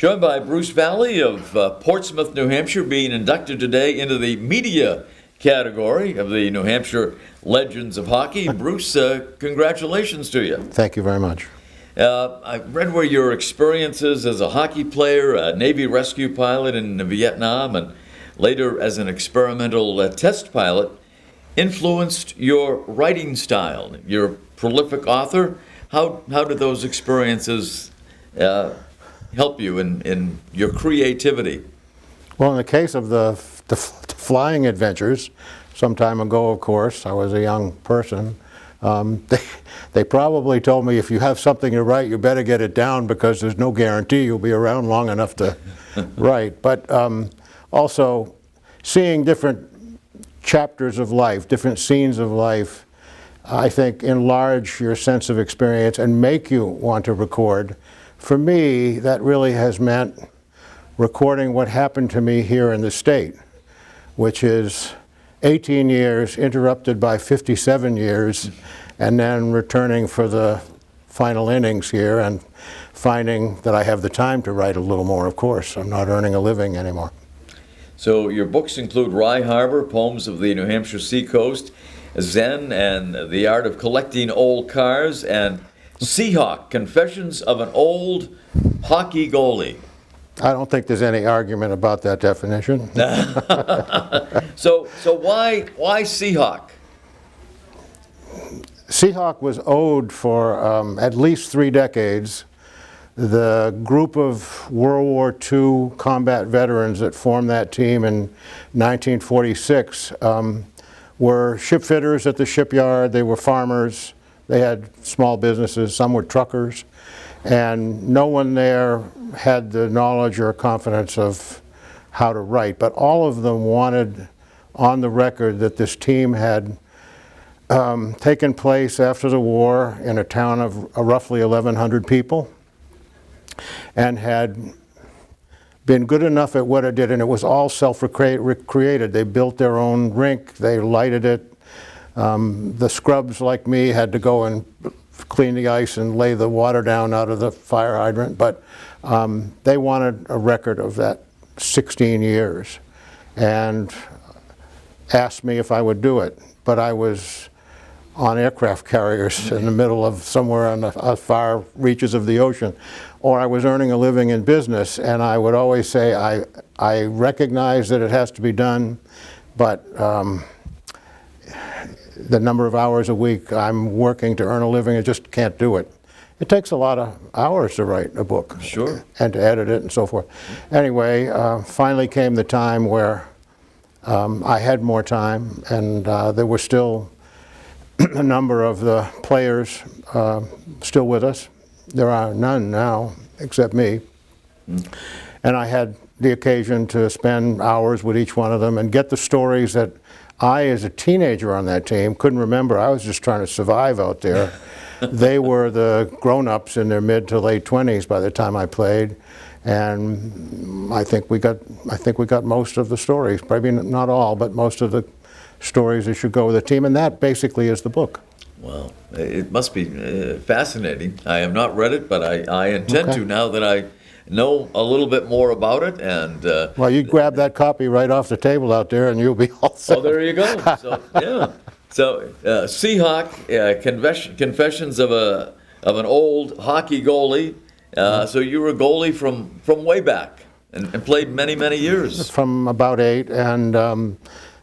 Joined by Bruce Valley of Portsmouth, New Hampshire, being inducted today into the media category of the New Hampshire Legends of Hockey. Bruce, congratulations to you. Thank you very much. I read where your experiences as a hockey player, a Navy rescue pilot in Vietnam, and later as an experimental test pilot influenced your writing style. You're a prolific author. How did those experiences help you in your creativity? Well, in the case of the flying adventures, some time ago, of course, I was a young person. They probably told me, if you have something to write, you better get it down because there's no guarantee you'll be around long enough to write. But also, seeing different chapters of life, different scenes of life, I think enlarge your sense of experience and make you want to record. For me, that really has meant recording what happened to me here in the state, which is 18 years interrupted by 57 years, and then returning for the final innings here and finding that I have the time to write a little more, of course. I'm not earning a living anymore. So your books include Rye Harbor, Poems of the New Hampshire Seacoast, Zen and the Art of Collecting Old Cars, and Seahawk, Confessions of an Old Hockey Goalie. I don't think there's any argument about that definition. So why Seahawk? Seahawk was owed for at least 3 decades. The group of World War II combat veterans that formed that team in 1946 were ship fitters at the shipyard. They were farmers. They had small businesses. Some were truckers. And no one there had the knowledge or confidence of how to write. But all of them wanted on the record that this team had taken place after the war in a town of roughly 1,100 people and had been good enough at what it did, and it was all self-created. They built their own rink, they lighted it. The scrubs like me had to go and clean the ice and lay the water down out of the fire hydrant, but they wanted a record of that 16 years and asked me if I would do it. But I was on aircraft carriers in the middle of somewhere on the far reaches of the ocean, or I was earning a living in business, and I would always say, I recognize that it has to be done, but the number of hours a week I'm working to earn a living, I just can't do it. It takes a lot of hours to write a book. Sure. And to edit it and so forth. Anyway, finally came the time where I had more time, and there were still a number of the players still with us. There are none now, except me. And I had the occasion to spend hours with each one of them and get the stories that I, as a teenager on that team, couldn't remember. I was just trying to survive out there. They were the grown-ups in their mid to late 20s by the time I played, and I think we got most of the stories. Probably not all, but most of the stories that should go with the team, and that basically is the book. Well, it must be fascinating. I have not read it, but I intend to now that I know a little bit more about it. And well, you grab that copy right off the table out there, and you'll be all set. Oh, there you go. So yeah. So Seahawk, Confessions of an Old Hockey Goalie. So you were a goalie from way back and played many years. From about 8, and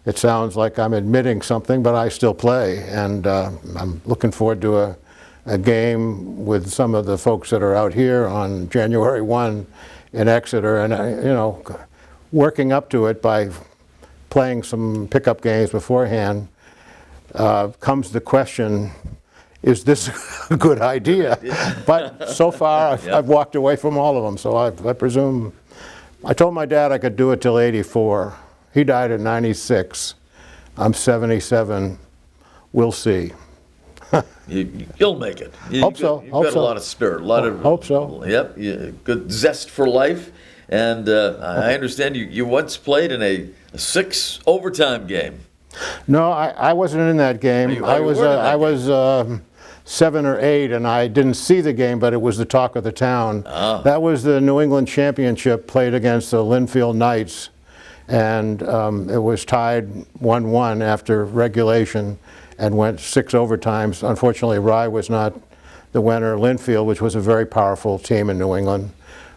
it sounds like I'm admitting something, but I still play, and I'm looking forward to a game with some of the folks that are out here on January 1 in Exeter, and working up to it by playing some pickup games beforehand. Comes the question, is this a good idea? But so far, I've walked away from all of them, so I presume. I told my dad I could do it till 84. He died at 96. I'm 77. We'll see. You'll make it. Hope so. You've got a lot of spirit, a lot of. Hope so. Yep, good zest for life, and I understand you once played in a 6 overtime game. No, I wasn't in that game. I was 7 or 8, and I didn't see the game, but it was the talk of the town. Ah. That was the New England Championship played against the Linfield Knights, and it was tied 1-1 after regulation and went 6 overtimes. Unfortunately, Rye was not the winner. Linfield, which was a very powerful team in New England,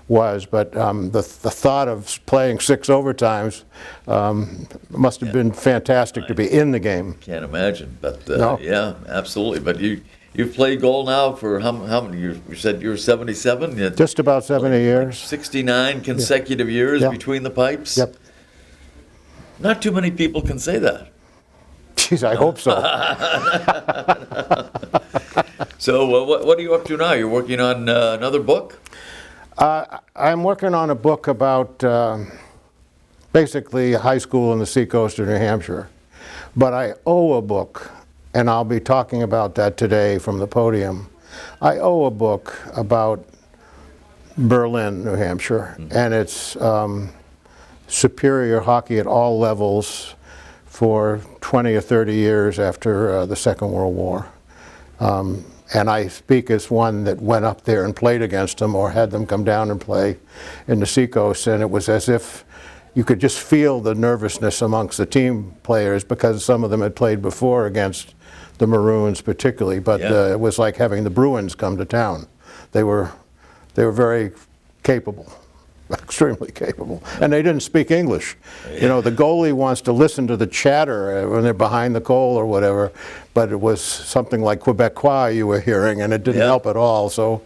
was, but the thought of playing 6 overtimes must have been fantastic to be in the game. Can't imagine, but No. yeah, absolutely. But you've played goal now for how many years? You said you're 77? Just about 70 years. 69 consecutive years Yeah. between the pipes? Yep. Not too many people can say that. Geez, I hope so. So what are you up to now? You're working on another book? I'm working on a book about basically high school in the seacoast of New Hampshire. But I owe a book, and I'll be talking about that today from the podium. I owe a book about Berlin, New Hampshire, and its superior hockey at all levels for 20 or 30 years after the Second World War. And I speak as one that went up there and played against them or had them come down and play in the seacoast, and it was as if you could just feel the nervousness amongst the team players because some of them had played before against the Maroons particularly, but Yeah. it was like having the Bruins come to town. They were very capable. Extremely capable. And they didn't speak English. You know, the goalie wants to listen to the chatter when they're behind the goal or whatever, but it was something like Quebecois you were hearing, and it didn't Yeah. help at all. So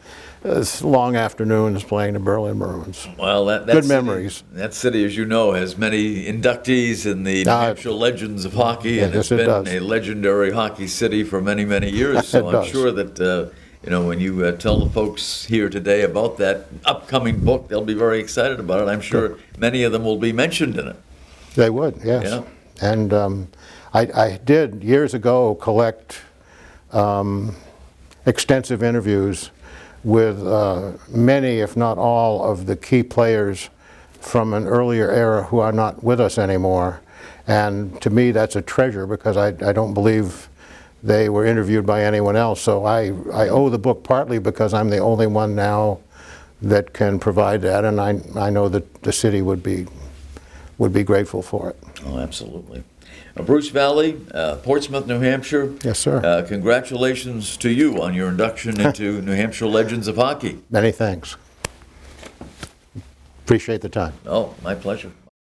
it's long afternoons playing the Berlin Maroons. Well, that Good city- memories. That city, as you know, has many inductees in the New Hampshire Legends of Hockey, and yes, it's it been does. a legendary hockey city for many, many years. So It I'm does. sure that when you tell the folks here today about that upcoming book, they'll be very excited about it. I'm sure many of them will be mentioned in it. They would, yes. Yeah. And I did years ago collect extensive interviews with many, if not all, of the key players from an earlier era who are not with us anymore. And to me, that's a treasure because I don't believe they were interviewed by anyone else. So I owe the book partly because I'm the only one now that can provide that, and I know that the city would be grateful for it. Oh, absolutely. Bruce Valley, Portsmouth, New Hampshire. Yes, sir. Congratulations to you on your induction into New Hampshire Legends of Hockey. Many thanks. Appreciate the time. Oh, my pleasure.